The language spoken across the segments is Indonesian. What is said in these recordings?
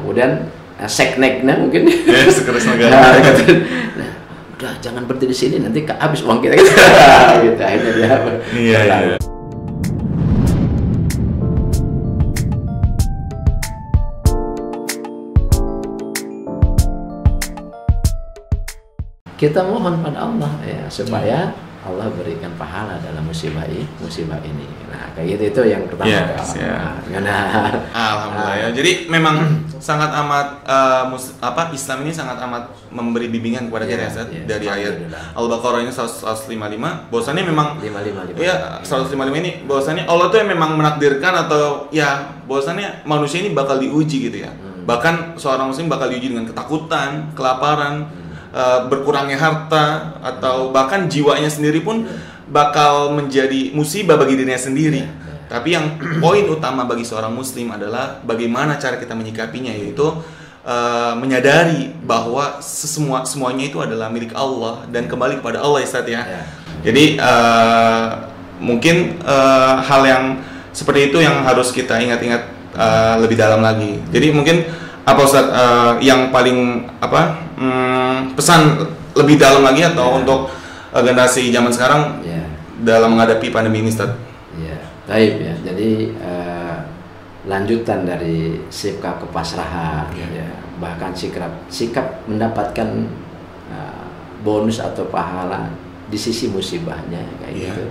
kemudian sekneknya mungkin sekretaris negara. Nah, udah jangan berhenti di sini, nanti habis uang kita gitu. Gitu akhirnya dia. Iya. Kita mohon pada Allah ya supaya Allah berikan pahala dalam musibah ini. Nah, kayak gitu itu yang pertama. Yes, ya. Alhamdulillah ya. Jadi memang sangat amat Islam ini sangat amat memberi bimbingan kepada kita dari ayat Al-Baqarah ini 155 bahwasannya memang 555. Ya, 155 ini bahwasannya Allah tuh yang memang menakdirkan atau ya bahwasannya manusia ini bakal diuji gitu ya. Bahkan seorang muslim bakal diuji dengan ketakutan, kelaparan, berkurangnya harta atau bahkan jiwanya sendiri pun bakal menjadi musibah bagi dirinya sendiri. Tapi yang poin utama bagi seorang muslim adalah bagaimana cara kita menyikapinya, yaitu menyadari bahwa semuanya itu adalah milik Allah dan kembali kepada Allah ya Ustaz ya. Jadi mungkin hal yang seperti itu yang harus kita ingat-ingat lebih dalam lagi. Jadi mungkin apa Ustaz yang paling pesan lebih dalam lagi atau untuk generasi zaman sekarang dalam menghadapi pandemi ini Ustaz? Baik ya. Jadi lanjutan dari sikap kepasrahan bahkan sikap mendapatkan bonus atau pahala di sisi musibahnya kayak gitu.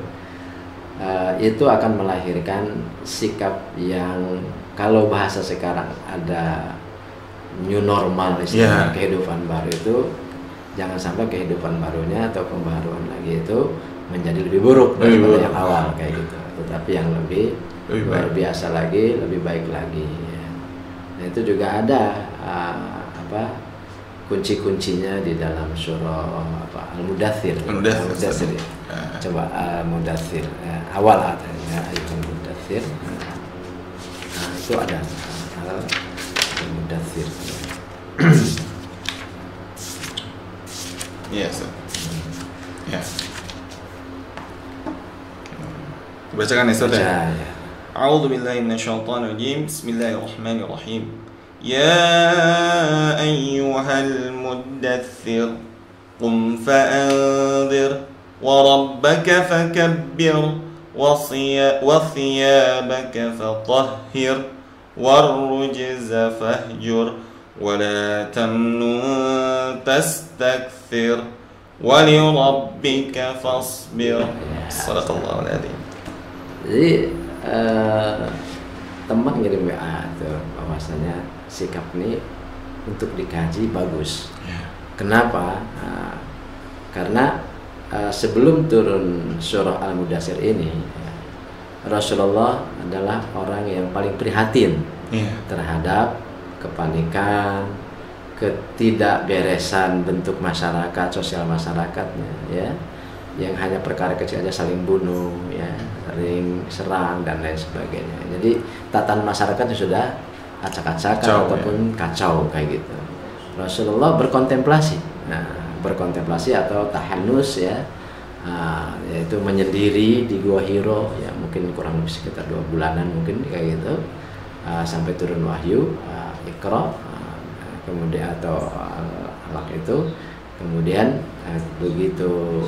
Itu akan melahirkan sikap yang kalau bahasa sekarang ada new normal istilah kehidupan baru itu, jangan sampai kehidupan barunya atau pembaruan lagi itu menjadi lebih buruk daripada yang awal kayak gitu, tetapi yang lebih luar biasa lagi, lebih baik lagi ya. Nah, itu juga ada kunci-kuncinya di dalam surah Al-Mudaththir. Al-Mudaththir ya. Coba Al-Mudaththir awal ayat Al-Mudaththir. Nah, itu ada Al-Mudaththir. Yes. Ya. Bacakan Ustaz ya. A'udzu billahi minasyaitonir rajim. Bismillahirrahmanirrahim. Ya ayyuhal muddaththir qum fa'anzir wa rabbaka fakabbir wa thiyabaka fatahhir warrujza fahjur ولا تمنن تستكثر ولربك فاصبر صدق الله العظيم. Jadi teman ngirim WA tuh bahwasanya sikap ini untuk dikaji bagus. Kenapa? Karena sebelum turun surah Al-Mudaththir ini Rasulullah adalah orang yang paling prihatin terhadap kepanikan, ketidakberesan bentuk masyarakat, sosial masyarakatnya ya, yang hanya perkara kecil aja saling bunuh ya, saling serang dan lain sebagainya. Jadi tatanan masyarakatnya sudah acak-acakan ataupun kacau kayak gitu. Rasulullah berkontemplasi, berkontemplasi atau tahannus ya, yaitu menyendiri di Gua Hiro ya, mungkin kurang lebih sekitar 2 bulanan mungkin kayak gitu, sampai turun wahyu Iqra, kemudian atau Alaq itu, kemudian begitu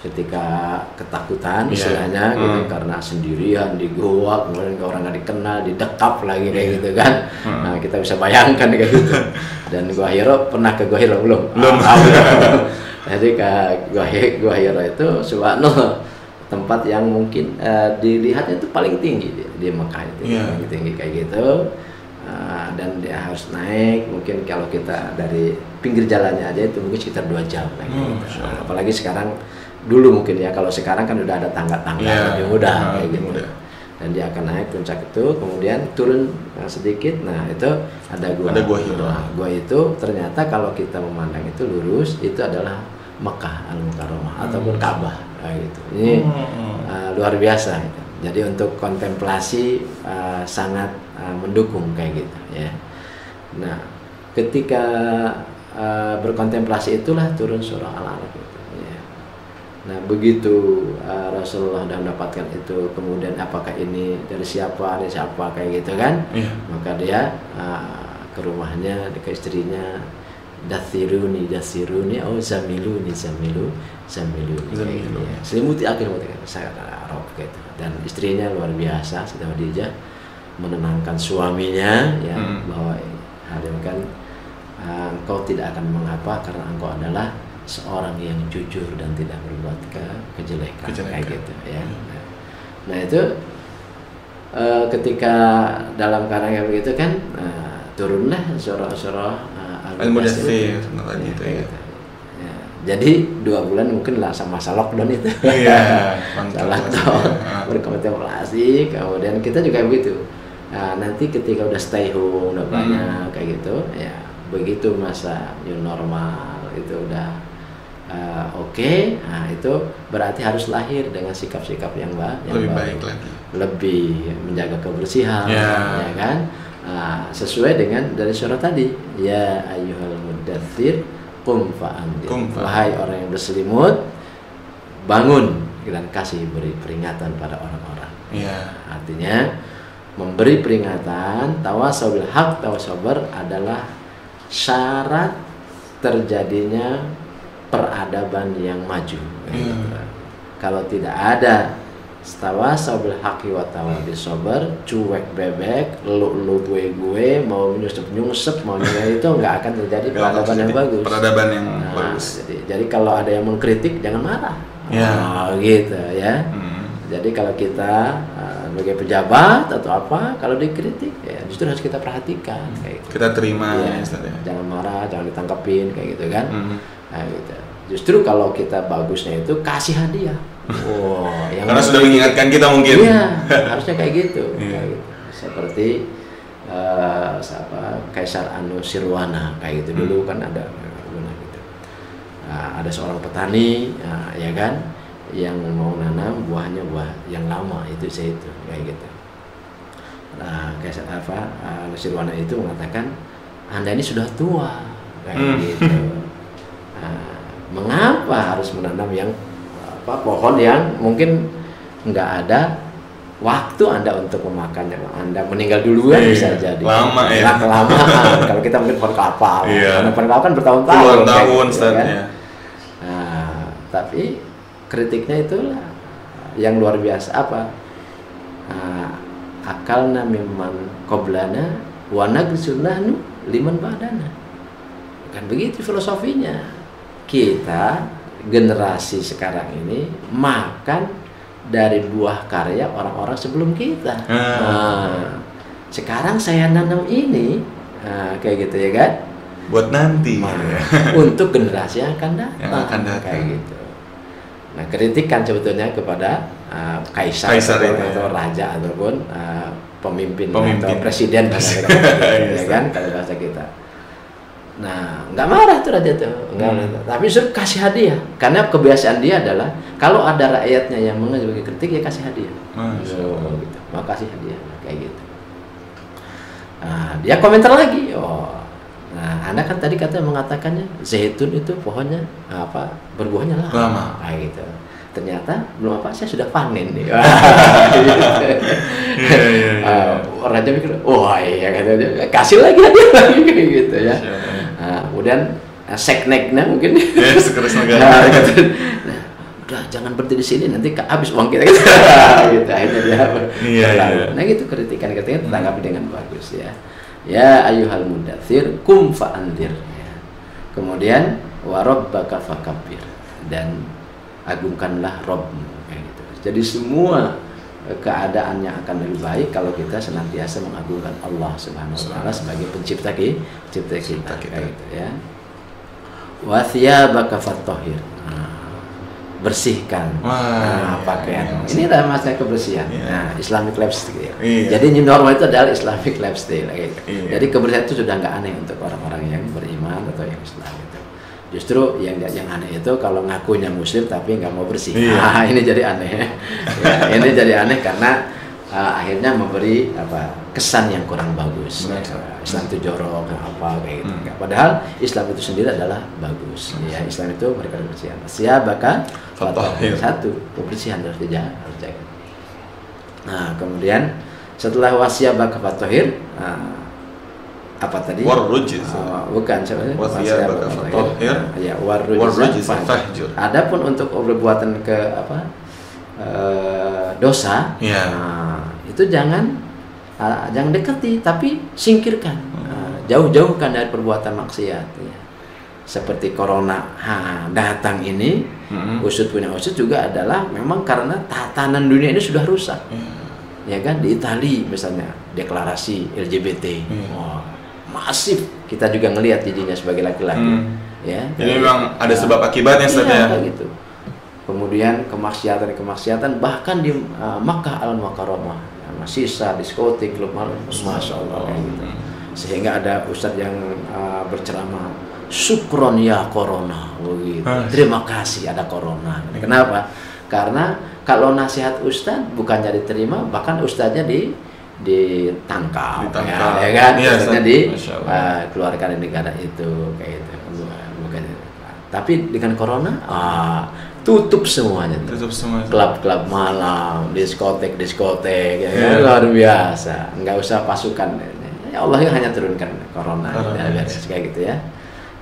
ketika ketakutan istilahnya gitu karena sendirian di gua, kemudian orang nggak dikenal, didekap lagi kayak gitu kan. Nah, kita bisa bayangkan kayak gitu. Dan Gua Hiro, pernah ke Gua Hiro belum? Jadi ke Gua Hiro itu subhanallah tempat yang mungkin dilihatnya itu paling tinggi di Mekah itu, paling tinggi kayak gitu. Dan dia harus naik, mungkin kalau kita dari pinggir jalannya aja itu mungkin sekitar 2 jam kayak gitu. Apalagi sekarang, dulu mungkin ya, kalau sekarang kan udah ada tangga-tangga lebih mudah kayak gitu. Dan dia akan naik puncak itu, kemudian turun sedikit. Nah, itu ada Gua Hiro. Gua itu ternyata kalau kita memandang itu lurus, itu adalah Mekah Al-Mukarramah ataupun Ka'bah gitu. Ini luar biasa gitu. Jadi untuk kontemplasi sangat mendukung kayak gitu ya. Nah, ketika berkontemplasi itulah turun surah Al-Alaq gitu ya. Nah, begitu Rasulullah sudah mendapatkan itu, kemudian apakah ini dari siapa kayak gitu kan? Maka dia ke rumahnya, ke istrinya, dathiruni oh zamiluni kayak gitu ya. Selimuti akhir saya Arab gitu. Dan istrinya luar biasa, Siti Khadijah menenangkan suaminya ya, bahwa Halim kan engkau tidak akan mengapa karena engkau adalah seorang yang jujur dan tidak berbuat kejelekan kayak gitu ya. Nah itu ketika dalam keadaan yang begitu kan turunlah surah Al-Mudaththir gitu ya. Jadi 2 bulan mungkin lah masa lockdown itu. Iya, lockdown, berkontemplasi, kemudian kita juga begitu. Nanti ketika udah stay home udah banyak kayak gitu ya, begitu masa new normal itu udah oke. Nah itu berarti harus lahir dengan sikap-sikap yang lebih baru, baik lagi, lebih menjaga kebersihan ya kan, sesuai dengan dari surah tadi, ya ayyuhal mudaththir qum fa'andir, wahai orang yang berselimut bangun dan kasih beri peringatan pada orang-orang. Artinya memberi peringatan, tawasau bil haq, tawasau ber adalah syarat terjadinya peradaban yang maju. Kalau tidak ada tawasau bil haqqi wa tawasau sabar, cuek bebek, lu gue mau nyusup mau itu nggak akan terjadi peradaban yang bagus. Peradaban yang bagus. Jadi kalau ada yang mengkritik jangan marah. Gitu ya. Jadi kalau kita sebagai pejabat atau apa, kalau dikritik ya justru harus kita perhatikan kayak gitu. Kita terima ya. Jangan marah, jangan ditangkapin kayak gitu kan. Nah, gitu. Justru kalau kita bagusnya itu kasih hadiah. Yang karena sudah mengingatkan kita mungkin. Iya, harusnya kayak gitu. Kayak gitu. Seperti Kaisar Anusirwana kayak gitu dulu kan ada gitu. Ada seorang petani ya kan, yang mau nanam buahnya buah yang lama itu zaitun kayak gitu. Nah, Kaisar Anusirwana itu mengatakan, Anda ini sudah tua kayak gitu. Mengapa harus menanam yang pohon yang mungkin nggak ada waktu Anda untuk memakannya, Anda meninggal duluan bisa jadi lama ya, kelamaan. Kalau kita mungkin pohon kelapa, pohon kelapa kan bertahun-tahun gitu, kan? Tapi kritiknya itulah yang luar biasa apa, akalna mimman qoblana wa nagsunahnu liman ba'dana, kan begitu filosofinya. Kita generasi sekarang ini makan dari buah karya orang-orang sebelum kita. Sekarang saya nanam ini kayak gitu ya kan, buat nanti untuk generasi yang akan datang, kayak gitu. Nah, kritikan sebetulnya kepada kaisar atau raja ataupun pemimpin atau presiden ya kan kalau bahasa kita. Nah, nggak marah tuh raja tuh, tapi justru kasih hadiah, karena kebiasaan dia adalah kalau ada rakyatnya yang mengajukan kritik ya kasih hadiah. Gitu. Makasih hadiah kayak gitu. Nah, dia komentar lagi, nah Anda kan tadi mengatakannya zaitun itu pohonnya berbuahnya lama kayak gitu. Ternyata belum saya sudah panen nih. Raja mikir, iya katanya, kasih lagi hadiah lagi kayak gitu ya. Kemudian sekneknya mungkin sekeras negara. Nah, udah jangan berhenti di sini, nanti habis uang kita gitu. Akhirnya dia nah gitu, kritikan tanggapi dengan bagus ya. Ya ayyuhal mudaththir qum fa'andir ya. Kemudian wa rabbaka fakabbir, dan agungkanlah Rabbmu kayak gitu. Jadi semua keadaannya akan lebih baik kalau kita senantiasa mengagungkan Allah Subhanahu wa taala sebagai pencipta kita kayak gitu ya. Wa thiyabaka fathahhir. Bersihkan pakaian. Ini adalah masalah kebersihan. Nah, Islamic lifestyle. Jadi new normal itu adalah Islamic lifestyle gitu. Jadi kebersihan itu sudah nggak aneh untuk orang-orang yang beriman atau yang Islam gitu. Justru yang aneh itu kalau ngakunya muslim tapi nggak mau bersih. Ini jadi aneh. Ini jadi aneh karena akhirnya memberi kesan yang kurang bagus. Islam itu jorok kayak gitu. Padahal Islam itu sendiri adalah bagus. Ya, Islam itu mereka kebersihan. Siapakah? Satu, kebersihan harus dijaga. Nah, kemudian setelah wasiyabaka fatahir, apa tadi? Warrujz. Bukan sebenarnya. Ya, warrujz fahjur. Adapun untuk perbuatan dosa, itu jangan dekati, tapi singkirkan, jauh-jauhkan dari perbuatan maksiat. Ya. Seperti corona datang ini, usut punya usut juga adalah memang karena tatanan dunia ini sudah rusak. Ya kan, di Italia misalnya deklarasi LGBT, masif. Kita juga ngelihat dirinya sebagai laki-laki. Ya. Jadi memang ada sebab akibatnya saja. Ya, gitu. Kemudian kemaksiatan bahkan di Makkah al-Mukarramah, sisa diskotik, klub malam, masya Allah kayak gitu. Sehingga ada ustadz yang berceramah, syukron ya corona, begitu. Terima kasih ada corona. Kenapa? Karena kalau nasihat ustadz bukannya diterima, bahkan ustadznya ditangkap. Ya kan? Ustadznya dikeluarkan dari negara itu kayak gitu. Bukan. Tapi dengan corona, tutup semuanya. Klub-klub malam, diskotek, ya kan? Luar biasa. Nggak usah pasukan. Ya Allah yang hanya turunkan corona. Kayak gitu ya.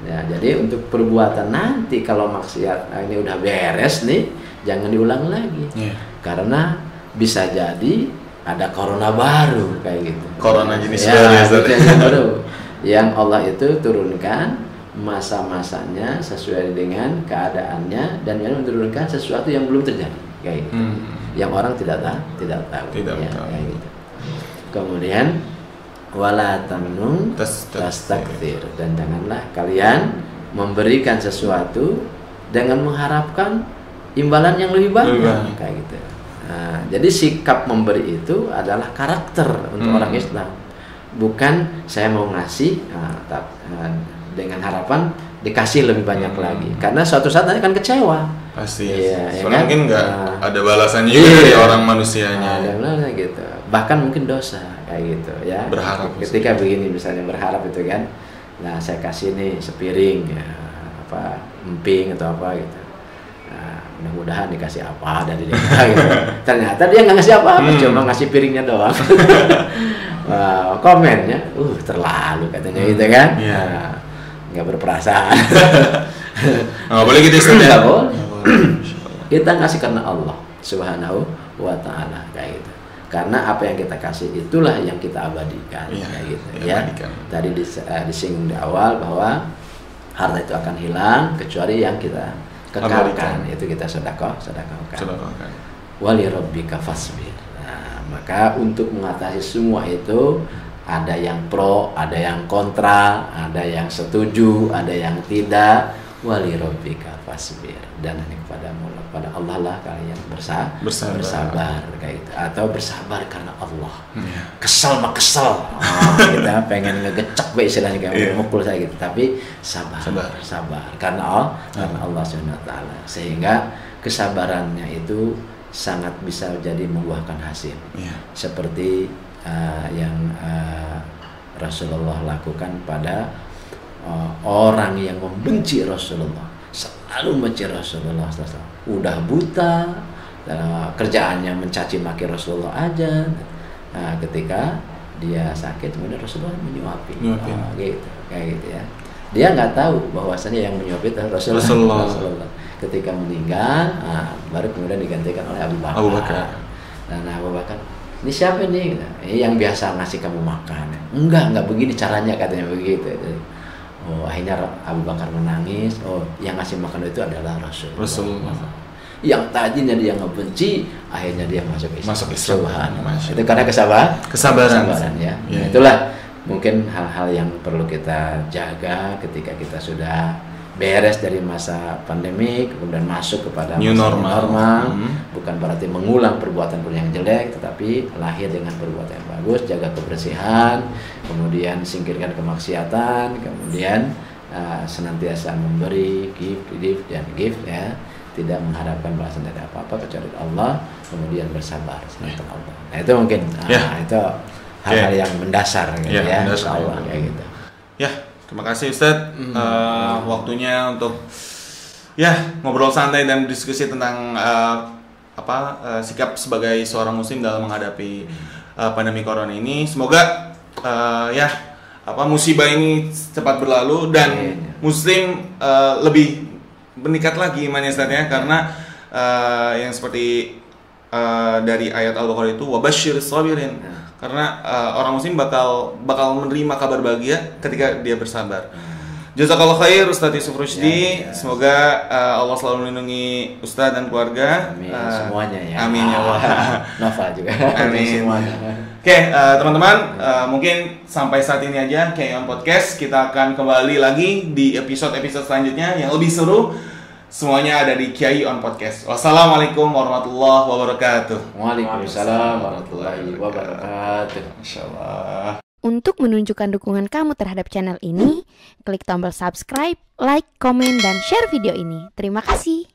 Ya, jadi untuk perbuatan nanti kalau maksiat ini udah beres nih, jangan diulang lagi. Karena bisa jadi ada corona baru kayak gitu. Corona jenis baru. Yang Allah itu turunkan masa-masanya sesuai dengan keadaannya, dan yang menurunkan sesuatu yang belum terjadi kayak gitu. Yang orang tidak tahu. Kayak gitu. Kemudian wala tamnun tastakthir, dan janganlah kalian memberikan sesuatu dengan mengharapkan imbalan yang lebih banyak kayak gitu. Nah, jadi sikap memberi itu adalah karakter untuk orang Islam. Bukan saya mau ngasih dengan harapan dikasih lebih banyak lagi, karena suatu saat nanti akan kecewa. Pasti. Soalnya mungkin nggak ada balasannya juga dari orang manusianya. Gitu. Bahkan mungkin dosa kayak gitu ya. Berharap. Ketika begini misalnya berharap itu kan, nah saya kasih nih sepiring ya, emping atau apa gitu. Nah, mudah-mudahan dikasih apa dari dia gitu. Ternyata dia nggak ngasih apa-apa, cuma ngasih piringnya doang. Komennya, terlalu katanya gitu kan. Nggak berperasaan. Nggak boleh gitu Nggak boleh. Kita ngasih karena Allah Subhanahu wa Ta'ala kayak gitu. Karena apa yang kita kasih itulah yang kita abadikan kayak gitu ya. Tadi disinggung di awal bahwa harta itu akan hilang kecuali yang kita kekalkan, itu kita sedekahkan. Wali rabbika fasbir. Nah, maka untuk mengatasi semua itu ada yang pro, ada yang kontra, ada yang setuju, ada yang tidak. Wali rabbika fasbir, dan hanya kepada Allah lah kalian bersabar kayak gitu, atau bersabar karena Allah. Kesel kita pengen ngegecek istilahnya kayak mukul saya gitu, tapi sabar karena Allah Subhanahu wa Ta'ala, sehingga kesabarannya itu sangat bisa jadi membuahkan hasil. Seperti yang Rasulullah lakukan pada orang yang membenci Rasulullah, selalu membenci Rasulullah, udah buta, kerjaannya mencaci maki Rasulullah aja. Nah, ketika dia sakit, kemudian Rasulullah menyuapi. Gitu, kayak gitu ya. Dia nggak tahu bahwasanya yang menyuapi itu Rasulullah. Ketika meninggal, baru kemudian digantikan oleh Abu Bakar. Dan Abu Bakar, ini siapa nih? Yang biasa ngasih kamu makan. Enggak begini caranya, katanya begitu. Akhirnya Abu Bakar menangis. Yang ngasih makan itu adalah Rasulullah. Yang tadinya dia ngebenci, akhirnya dia masuk Islam. Itu karena kesabaran ya. Nah, itulah mungkin hal-hal yang perlu kita jaga ketika kita sudah beres dari masa pandemi, kemudian masuk kepada new normal. Bukan berarti mengulang perbuatan yang jelek, tetapi lahir dengan perbuatan yang bagus, jaga kebersihan, kemudian singkirkan kemaksiatan, kemudian senantiasa memberi, give ya, tidak mengharapkan balasan dari apa-apa kecuali Allah, kemudian bersabar tentang Allah. Nah, itu mungkin itu hal-hal yang mendasar gitu ya, insyaallah kayak gitu. Terima kasih Ustadz, waktunya untuk ngobrol santai dan diskusi tentang sikap sebagai seorang muslim dalam menghadapi pandemi corona ini. Semoga musibah ini cepat berlalu dan Muslim lebih meningkat lagi imannya Ustaz ya, karena yang seperti dari ayat Al-Baqarah itu wabashir sabirin, karena orang Muslim bakal menerima kabar bahagia ketika dia bersabar. Jazakallah khair Ustaz Yusuf Rushdi. Semoga Allah selalu melindungi Ustaz dan keluarga. Amin semuanya ya. Amin ya Allah. Nova juga. Amin Semuanya. Oke, teman-teman, mungkin sampai saat ini aja Kiai On Podcast. Kita akan kembali lagi di episode-episode selanjutnya yang lebih seru. Semuanya ada di Kiai On Podcast. Wassalamualaikum warahmatullahi wabarakatuh. Waalaikumsalam warahmatullahi wabarakatuh. Insyaallah. Untuk menunjukkan dukungan kamu terhadap channel ini, klik tombol subscribe, like, komen, dan share video ini. Terima kasih.